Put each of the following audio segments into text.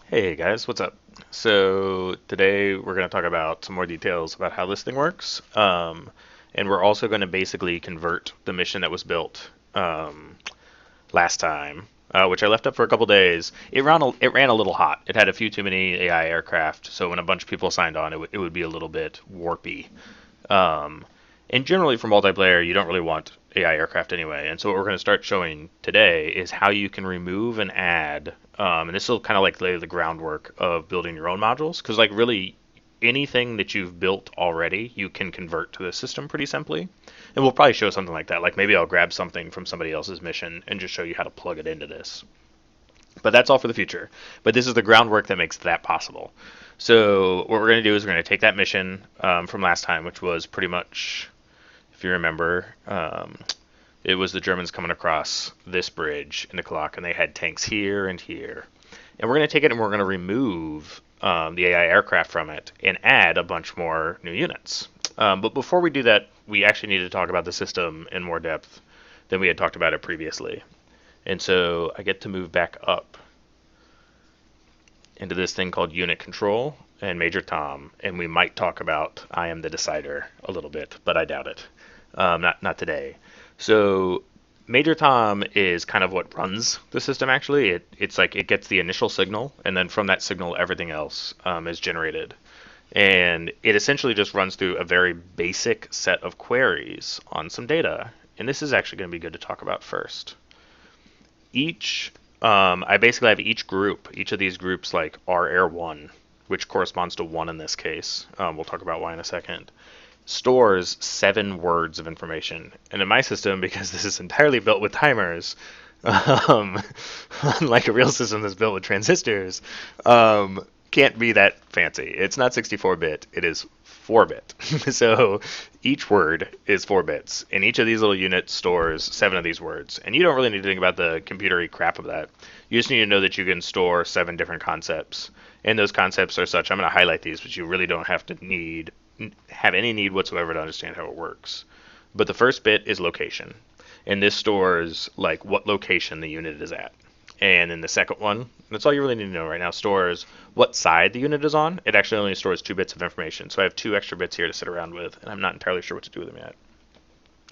Hey guys, what's up? So today we're going to talk about some more details about how this thing works, and we're also going to basically convert the mission that was built last time, which I left up for a couple days. It ran a little hot. It had a few too many AI aircraft, so when a bunch of people signed on, it would be a little bit warpy. Um, and generally for multiplayer, you don't really want AI aircraft anyway. And so what we're going to start showing today is how you can remove and add, and this will kind of like lay the groundwork of building your own modules, because like really anything that you've built already, you can convert to the system pretty simply. And we'll probably show something like that. Like maybe I'll grab something from somebody else's mission and just show you how to plug it into this. But that's all for the future. But this is the groundwork that makes that possible. So what we're going to do is we're going to take that mission from last time, which was pretty much, if you remember, it was the Germans coming across this bridge in the clock, and they had tanks here and here. And we're going to take it and we're going to remove the AI aircraft from it and add a bunch more new units. But before we do that, we actually need to talk about the system in more depth than we had talked about it previously. And so I get to move back up into this thing called unit control and Major Tom, and we might talk about I am the decider a little bit, but I doubt it. Not today. So Major Tom is kind of what runs the system. Actually, it's like it gets the initial signal, and then from that signal, everything else is generated. And it essentially just runs through a very basic set of queries on some data. And this is actually going to be good to talk about first. Each I basically have each of these groups like R air 1, which corresponds to 1 in this case. We'll talk about why in a second. Stores 7 words of information. And in my system, because this is entirely built with timers, um, unlike a real system that's built with transistors, can't be that fancy. It's not 64-bit, it is 4-bit. So each word is 4 bits, and each of these little units stores 7 of these words. And you don't really need to think about the computery crap of that. You just need to know that you can store 7 different concepts. And those concepts are such, I'm going to highlight these, but you really don't have any need whatsoever to understand how it works. But the first bit is location, and this stores like what location the unit is at. And then the second one, that's all you really need to know right now, stores what side the unit is on. It actually only stores 2 bits of information, so I have 2 extra bits here to sit around with, and I'm not entirely sure what to do with them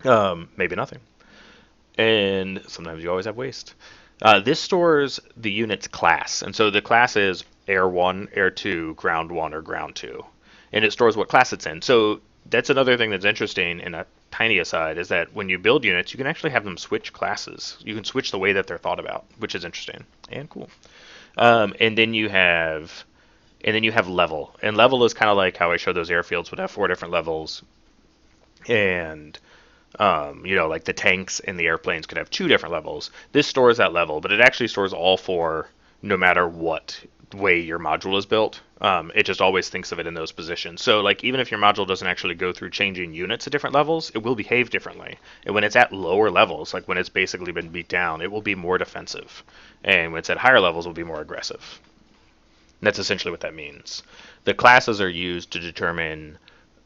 yet. Maybe nothing. And sometimes you always have waste. This stores the unit's class, and so the class is Air 1, Air 2, Ground 1, or Ground 2. And it stores what class it's in. So that's another thing that's interesting in a tiny aside is that when you build units, you can actually have them switch classes. You can switch the way that they're thought about, which is interesting and cool. And then you have level, and level is kind of like how I showed those airfields would have 4 different levels, and like the tanks and the airplanes could have 2 different levels. This stores that level, but it actually stores all 4 no matter what way your module is built. It just always thinks of it in those positions. So like even if your module doesn't actually go through changing units at different levels, it will behave differently. And when it's at lower levels, like when it's basically been beat down, it will be more defensive. And when it's at higher levels, it will be more aggressive. And that's essentially what that means. The classes are used to determine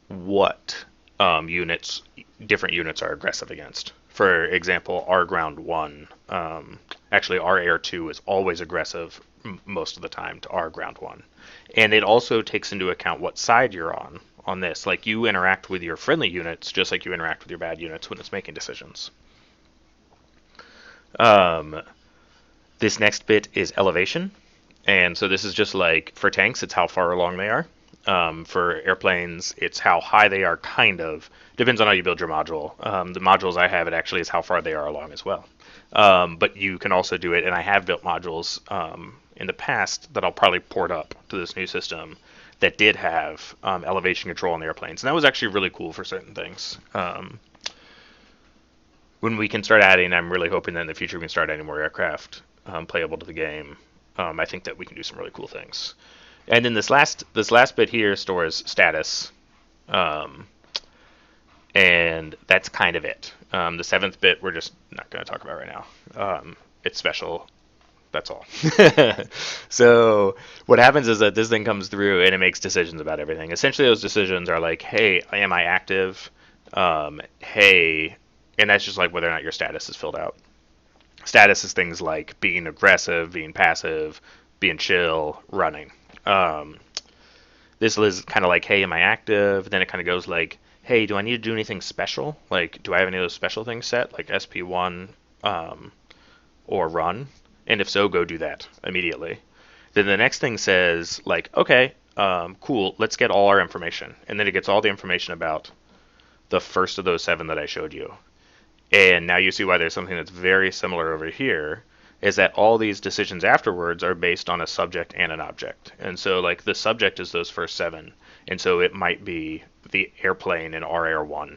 what units different units are aggressive against. For example, our ground 1, actually our air 2 is always aggressive most of the time to our ground 1. And it also takes into account what side you're on this. Like you interact with your friendly units just like you interact with your bad units when it's making decisions. Um, this next bit is elevation. And so this is just like for tanks, it's how far along they are. For airplanes, it's how high they are, kind of. Depends on how you build your module. The modules I have, it actually is how far they are along as well. But you can also do it, and I have built modules in the past that I'll probably port up to this new system that did have elevation control on the airplanes. And that was actually really cool for certain things. When we can start adding, I'm really hoping that in the future we can start adding more aircraft playable to the game. I think that we can do some really cool things. And then this last bit here stores status, and that's kind of it. The 7th bit we're just not going to talk about right now. It's special. That's all. So what happens is that this thing comes through and it makes decisions about everything. Essentially, those decisions are like, hey, am I active? Hey, and that's just like whether or not your status is filled out. Status is things like being aggressive, being passive, being chill, running. Um, this is kind of like, hey, am I active? Then it kind of goes like, hey, do I need to do anything special? Like, do I have any of those special things set, like SP1 um, or run? And if so, go do that immediately. Then the next thing says, like, okay, cool, let's get all our information. And then it gets all the information about the first of those 7 that I showed you. And now you see why there's something that's very similar over here, is that all these decisions afterwards are based on a subject and an object. And so, like, the subject is those first 7. And so it might be the airplane in RAR1.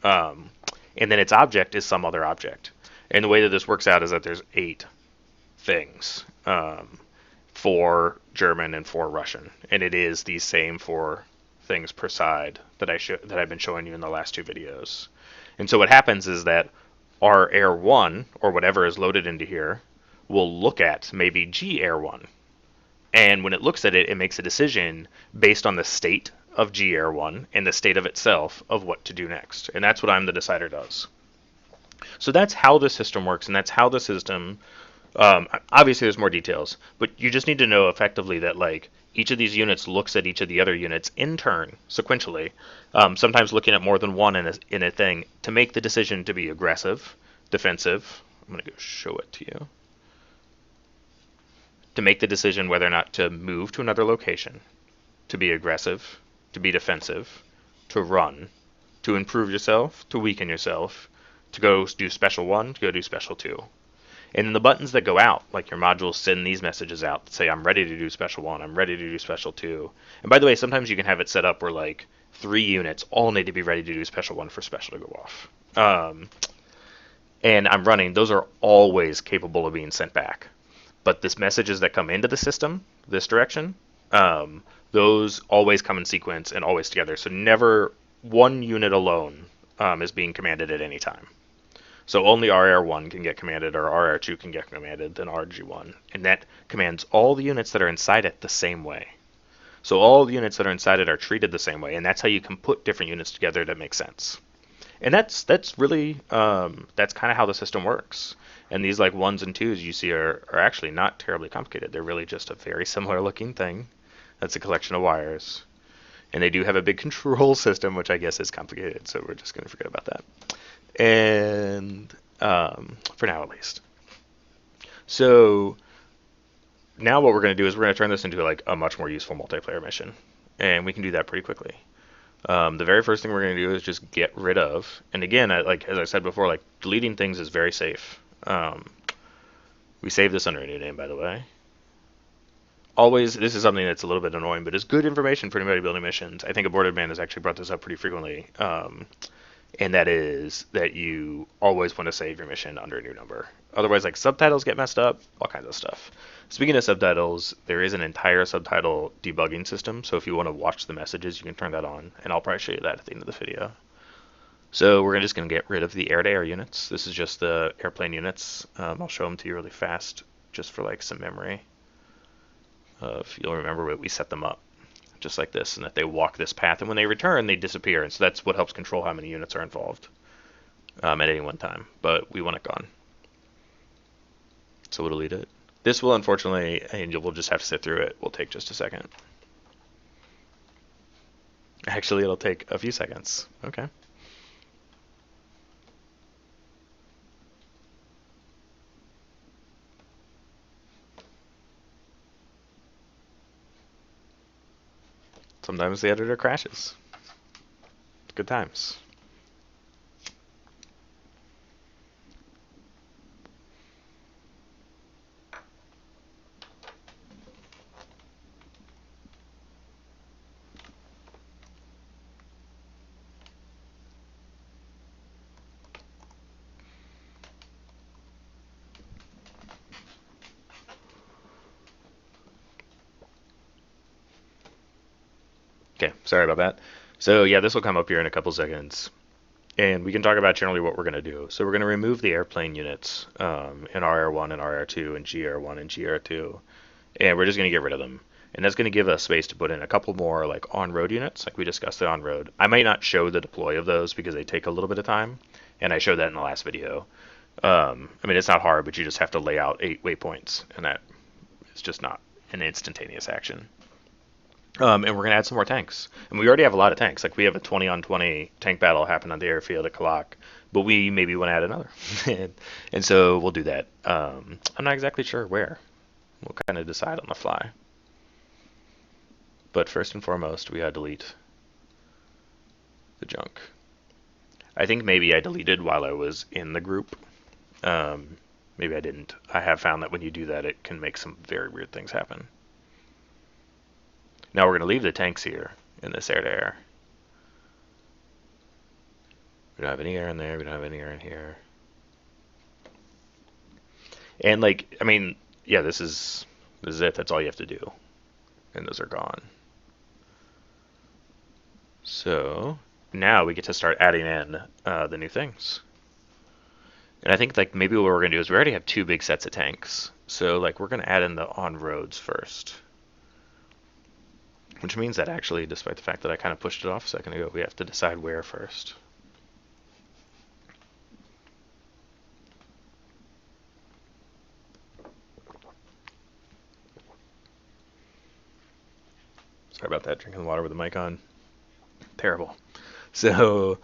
And then its object is some other object. And the way that this works out is that there's 8 things. 4 German and 4 Russian, and it is these same 4 things per side that I've been showing you in the last 2 videos. And so what happens is that our Air 1, or whatever is loaded into here, will look at maybe G Air 1, and when it looks at it, it makes a decision based on the state of G Air 1 and the state of itself of what to do next. And that's what I'm the Decider does. So that's how the system works, and that's how the system obviously there's more details, but you just need to know effectively that like each of these units looks at each of the other units in turn, sequentially, sometimes looking at more than one in a thing to make the decision to be aggressive, defensive. I'm going to go show it to you. To make the decision whether or not to move to another location, to be aggressive, to be defensive, to run, to improve yourself, to weaken yourself, to go do special 1, to go do special 2. And then the buttons that go out, like your modules send these messages out that say, I'm ready to do special 1, I'm ready to do special 2. And by the way, sometimes you can have it set up where like 3 units all need to be ready to do special 1 for special to go off. And I'm running, those are always capable of being sent back. But this messages that come into the system, this direction, those always come in sequence and always together. So never one unit alone is being commanded at any time. So only RR1 can get commanded, or RR2 can get commanded, then RG1. And that commands all the units that are inside it the same way. So all the units that are inside it are treated the same way, and that's how you can put different units together that make sense. And that's really, that's kind of how the system works. And these like 1s and 2s you see are actually not terribly complicated. They're really just a very similar looking thing. That's a collection of wires. And they do have a big control system, which I guess is complicated, so we're just going to forget about that. And for now at least. So now what we're going to do is we're going to turn this into like a much more useful multiplayer mission, and we can do that pretty quickly. The very first thing we're going to do is just get rid of, and again, like as I said before, like deleting things is very safe. We save this under a new name, by the way. Always, this is something that's a little bit annoying, but it's good information for anybody building missions. I think Aborted Man has actually brought this up pretty frequently. And that is that you always want to save your mission under a new number. Otherwise, like subtitles get messed up, all kinds of stuff. Speaking of subtitles, there is an entire subtitle debugging system, so if you want to watch the messages, you can turn that on, and I'll probably show you that at the end of the video. So we're just going to get rid of the air-to-air units. This is just the airplane units. I'll show them to you really fast, just for like some memory. If you'll remember, we set them up just like this, and that they walk this path, and when they return, they disappear. And so that's what helps control how many units are involved at any one time. But we want it gone, so we'll delete it. This will, unfortunately, and we'll just have to sit through it, will take just a second. Actually, it'll take a few seconds. Okay. Sometimes the editor crashes. Good times. Okay, sorry about that. So yeah, this will come up here in a couple seconds, and we can talk about generally what we're going to do. So we're going to remove the airplane units in RR1 and RR2 and GR1 and GR2, and we're just going to get rid of them. And that's going to give us space to put in a couple more like on-road units, like we discussed the on-road. I might not show the deploy of those because they take a little bit of time, and I showed that in the last video. I mean, it's not hard, but you just have to lay out 8 waypoints, and that is just not an instantaneous action. And we're gonna add some more tanks, and we already have a lot of tanks. Like we have a 20 on 20 tank battle happen on the airfield at Kalak, but we maybe want to add another, and so we'll do that. I'm not exactly sure where. We'll kind of decide on the fly. But first and foremost, we gotta delete the junk. I think maybe I deleted while I was in the group. Um, Maybe I didn't. I have found that when you do that, it can make some very weird things happen. Now we're going to leave the tanks here in this air-to-air. We don't have any air in there. We don't have any air in here. And like, I mean, yeah, this is it. That's all you have to do. And those are gone. So now we get to start adding in the new things. And I think like maybe what we're going to do is we already have two big sets of tanks. So like we're going to add in the on-roads first. Which means that actually, despite the fact that I kind of pushed it off a second ago, we have to decide where first. Sorry about that, drinking water with the mic on. Terrible. So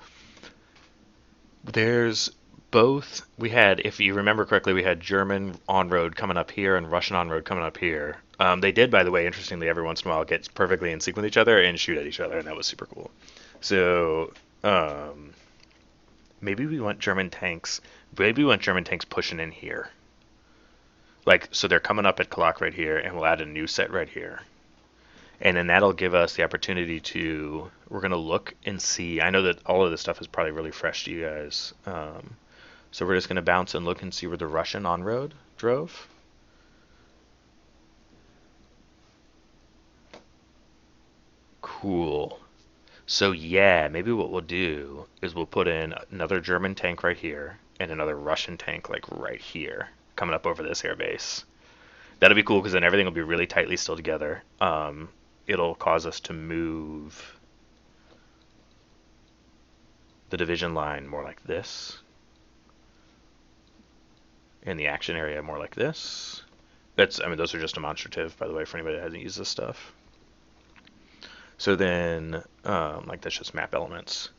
there's both. We had, if you remember correctly, we had German on-road coming up here and Russian on-road coming up here. They did, by the way, interestingly, every once in a while get perfectly in sync with each other and shoot at each other, and that was super cool. So maybe we want German tanks. Maybe we want German tanks pushing in here. Like, so they're coming up at Kalak right here, and we'll add a new set right here. And then that'll give us the opportunity to, we're going to look and see. I know that all of this stuff is probably really fresh to you guys. So we're just going to bounce and look and see where the Russian on-road drove. Cool. So yeah, maybe what we'll do is we'll put in another German tank right here and another Russian tank like right here, coming up over this airbase. That'll be cool because then everything will be really tightly still together. It'll cause us to move the division line more like this, and the action area more like this. I mean, those are just demonstrative, by the way, for anybody that hasn't used this stuff. So then, like that's just map elements.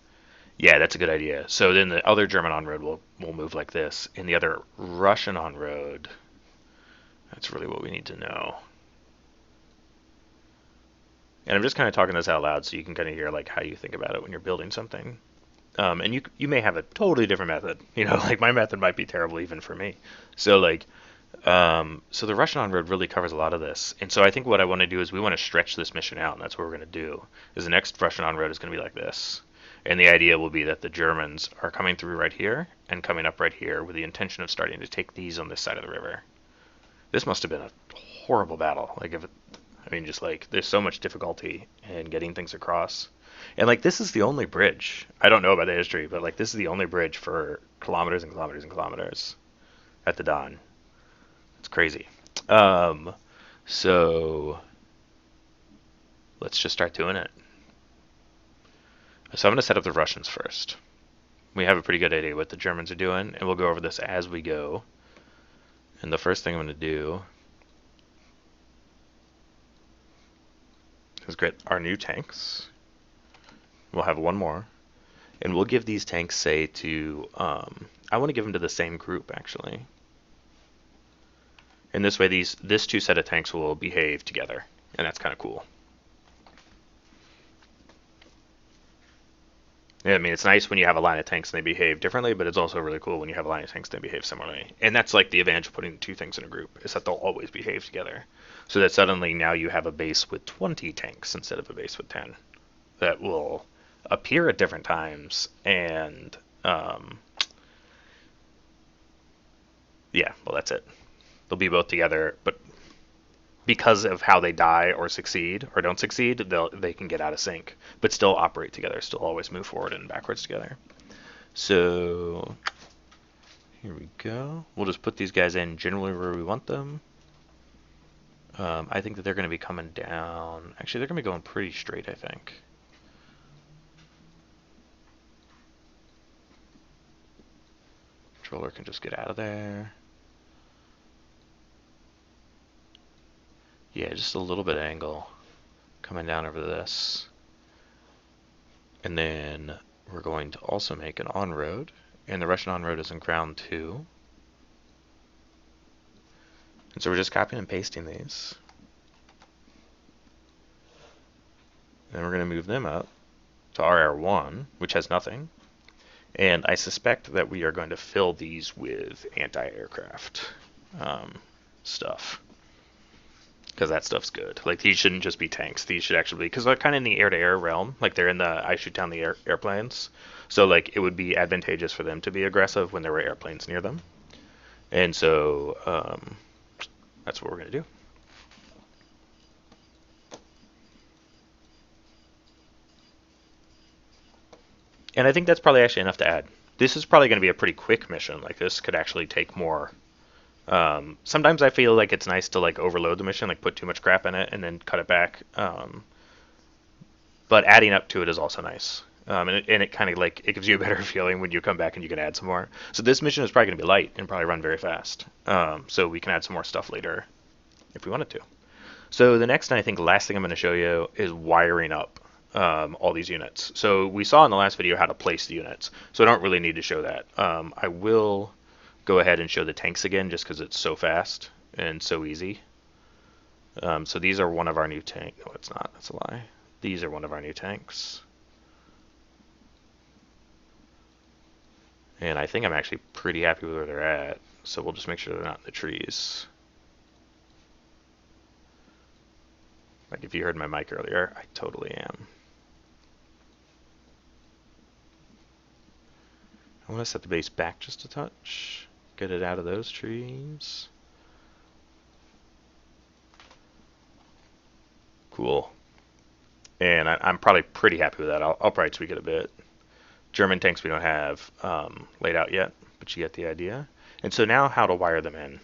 Yeah, that's a good idea. So then the other German on-road will move like this, and the other Russian on-road, that's really what we need to know. And I'm just kind of talking this out loud so you can kind of hear like how you think about it when you're building something. And you may have a totally different method. You know, like my method might be terrible even for me. So like, so the Russian on-road really covers a lot of this. And so I think what I want to do is we want to stretch this mission out, and that's what we're going to do. Is the next Russian on-road is going to be like this. And the idea will be that the Germans are coming through right here and coming up right here with the intention of starting to take these on this side of the river. This must have been a horrible battle. Like I mean, just like there's so much difficulty in getting things across. And like this is the only bridge. I don't know about the history, but like this is the only bridge for kilometers and kilometers and kilometers at the Don. It's crazy. So let's just start doing it. So I'm going to set up the Russians first. We have a pretty good idea what the Germans are doing, and we'll go over this as we go. And the first thing I'm going to do is get our new tanks. We'll have one more. And we'll give these tanks, say, to... I want to give them to the same group, actually. And this way, this two set of tanks will behave together. And that's kind of cool. Yeah, I mean, it's nice when you have a line of tanks and they behave differently, but it's also really cool when you have a line of tanks and they behave similarly. And that's like the advantage of putting two things in a group, is that they'll always behave together. So that suddenly now you have a base with 20 tanks instead of a base with 10 that will appear at different times. And yeah, well, that's it. They'll be both together, but because of how they die or succeed or don't succeed, they can get out of sync, but still operate together, still always move forward and backwards together. So here we go. We'll just put these guys in generally where we want them. I think that they're going to be coming down. Actually, they're going to be going pretty straight, I think. Controller can just get out of there. Yeah, just a little bit of angle coming down over this. And then we're going to also make an on-road, and the Russian on-road is in ground 2. And so we're just copying and pasting these. Then we're going to move them up to RR1, which has nothing. And I suspect that we are going to fill these with anti-aircraft stuff. Because that stuff's good. Like, these shouldn't just be tanks. These should actually be, because they're kind of in the air-to-air realm. Like, they're in the I shoot down the airplanes. So, like, it would be advantageous for them to be aggressive when there were airplanes near them. And so, that's what we're going to do. And I think that's probably actually enough to add. This is probably going to be a pretty quick mission. Like, this could actually take more. Sometimes I feel like it's nice to like overload the mission, like put too much crap in it and then cut it back. But adding up to it is also nice. And it kind of like it gives you a better feeling when you come back and you can add some more. So this mission is probably going to be light and probably run very fast. So we can add some more stuff later if we wanted to. So the next and I think last thing I'm going to show you is wiring up all these units. So we saw in the last video how to place the units. So I don't really need to show that. I will go ahead and show the tanks again just because it's so fast and so easy. So these are one of our new tanks. No, it's not. That's a lie. These are one of our new tanks. And I think I'm actually pretty happy with where they're at. So we'll just make sure they're not in the trees. Like if you heard my mic earlier, I totally am. I want to set the base back just a touch. Get it out of those trees. Cool. And I'm probably pretty happy with that. I'll probably tweak it a bit. German tanks we don't have laid out yet, but you get the idea. And so now how to wire them in.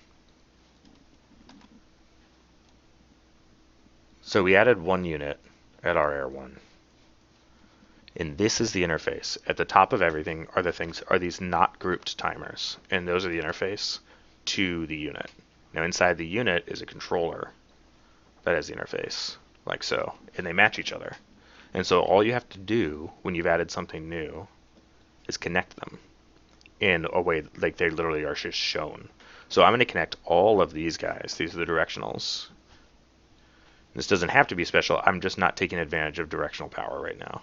So we added one unit at our Air1. And this is the interface. At the top of everything are these not grouped timers. And those are the interface to the unit. Now inside the unit is a controller that has the interface, like so. And they match each other. And so all you have to do when you've added something new is connect them in a way like they literally are just shown. So I'm going to connect all of these guys. These are the directionals. This doesn't have to be special. I'm just not taking advantage of directional power right now.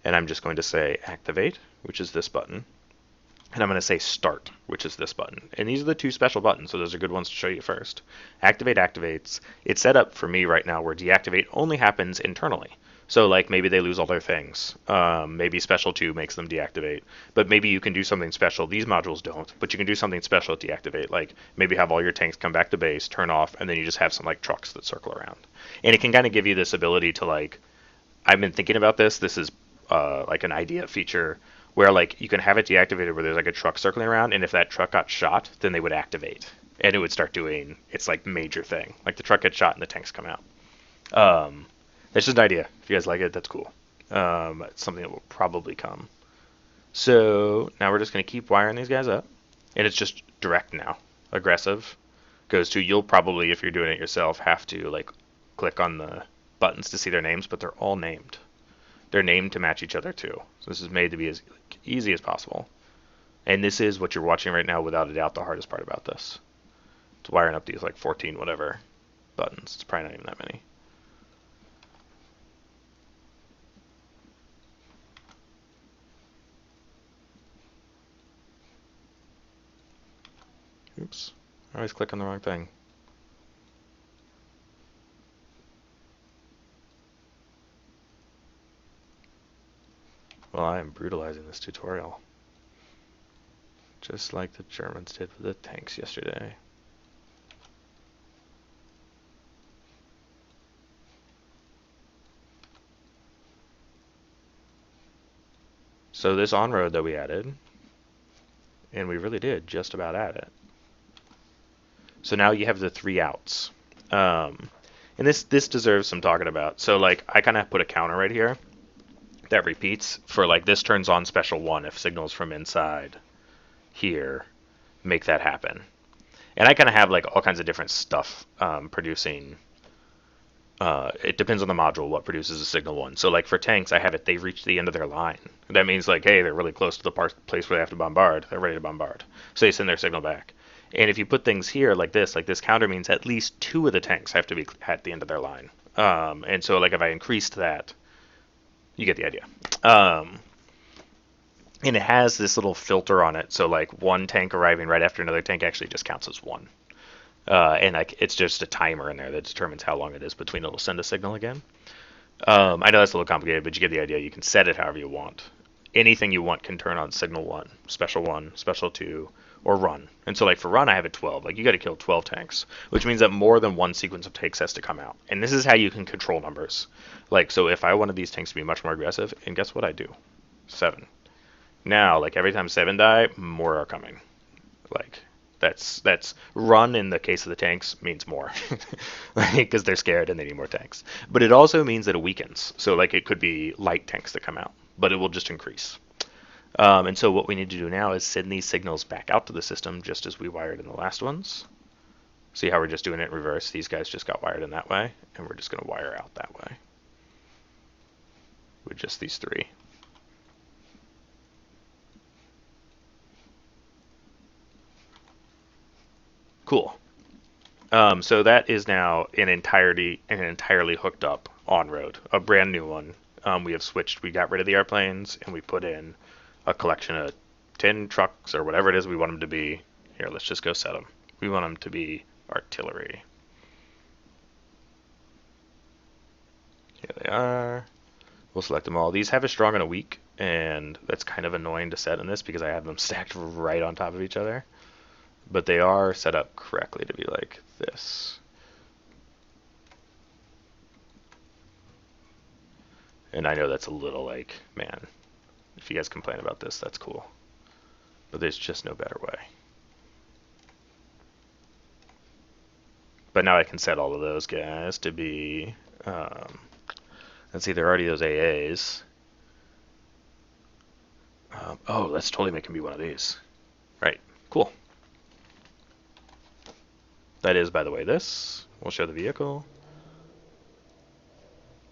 And I'm just going to say activate, which is this button. And I'm going to say start, which is this button. And these are the two special buttons, so those are good ones to show you first. Activate activates. It's set up for me right now where deactivate only happens internally. So like maybe they lose all their things. Maybe special 2 makes them deactivate. But maybe you can do something special. These modules don't, but you can do something special to deactivate. Like maybe have all your tanks come back to base, turn off, and then you just have some like trucks that circle around. And it can kind of give you this ability to like, I've been thinking about this. This is like an idea feature where like you can have it deactivated where there's like a truck circling around, and if that truck got shot, then they would activate. And it would start doing its like major thing. Like the truck gets shot and the tanks come out. That's just an idea. If you guys like it, that's cool. It's something that will probably come. So now we're just going to keep wiring these guys up. And it's just direct now. Aggressive goes to, you'll probably, if you're doing it yourself, have to like click on the buttons to see their names, but they're all named. They're named to match each other too. So this is made to be as easy as possible. And this is what you're watching right now, without a doubt, the hardest part about this. It's wiring up these like 14 whatever buttons. It's probably not even that many. Oops. I always click on the wrong thing. Well, I am brutalizing this tutorial. Just like the Germans did with the tanks yesterday. So this on-road that we added, and we really did just about add it. So now you have the 3 outs. And this deserves some talking about. So like I kind of put a counter right here that repeats for like this turns on special 1 if signals from inside here make that happen. And I kind of have like all kinds of different stuff producing It depends on the module what produces a signal one. So like for tanks, I have it they've reached the end of their line. That means like, hey, they're really close to the place where they have to bombard. They're ready to bombard. So they send their signal back. And if you put things here like this counter means at least two of the tanks have to be at the end of their line. And so like if I increased that, you get the idea. And it has this little filter on it. So like one tank arriving right after another tank actually just counts as one. And like it's just a timer in there that determines how long it is between it'll send a signal again. I know that's a little complicated, but you get the idea. You can set it however you want. Anything you want can turn on signal one, special two, or run. And so like for run, I have it 12. Like you got to kill 12 tanks, which means that more than one sequence of tanks has to come out. And this is how you can control numbers. Like so, if I wanted these tanks to be much more aggressive, and guess what I do? 7. Now, like every time 7 die, more are coming. Like that's run in the case of the tanks means more because they're scared and they need more tanks. But it also means that it weakens. So like it could be light tanks that come out, but it will just increase. And so what we need to do now is send these signals back out to the system just as we wired in the last ones. See how we're just doing it in reverse? These guys just got wired in that way, and we're just going to wire out that way with just these 3. Cool. So that is now an entirely hooked up on-road, a brand new one. We have switched. We got rid of the airplanes and we put in a collection of 10 trucks or whatever it is we want them to be. Here, let's just go set them. We want them to be artillery. Here they are. We'll select them all. These have a strong and a weak, and that's kind of annoying to set in this because I have them stacked right on top of each other. But they are set up correctly to be like this. And I know that's a little like, man, if you guys complain about this, that's cool. But there's just no better way. But now I can set all of those guys to be, let's see, they're already those AAs. Oh, let's totally make him be one of these. Right, cool. That is, by the way, this. We'll show the vehicle.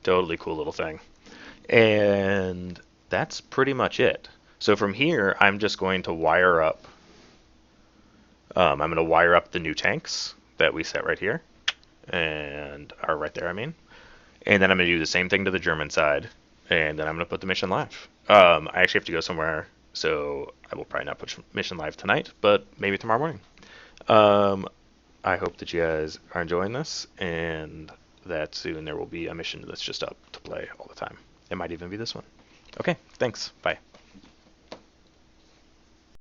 Totally cool little thing. And that's pretty much it. So from here, I'm just going to wire up. I'm going to wire up the new tanks that we set right here, and are right there, I mean. And then I'm going to do the same thing to the German side, and then I'm going to put the mission live. I actually have to go somewhere, so I will probably not put mission live tonight, but maybe tomorrow morning. I hope that you guys are enjoying this, and that soon there will be a mission that's just up to play all the time. It might even be this one. Okay, thanks. Bye.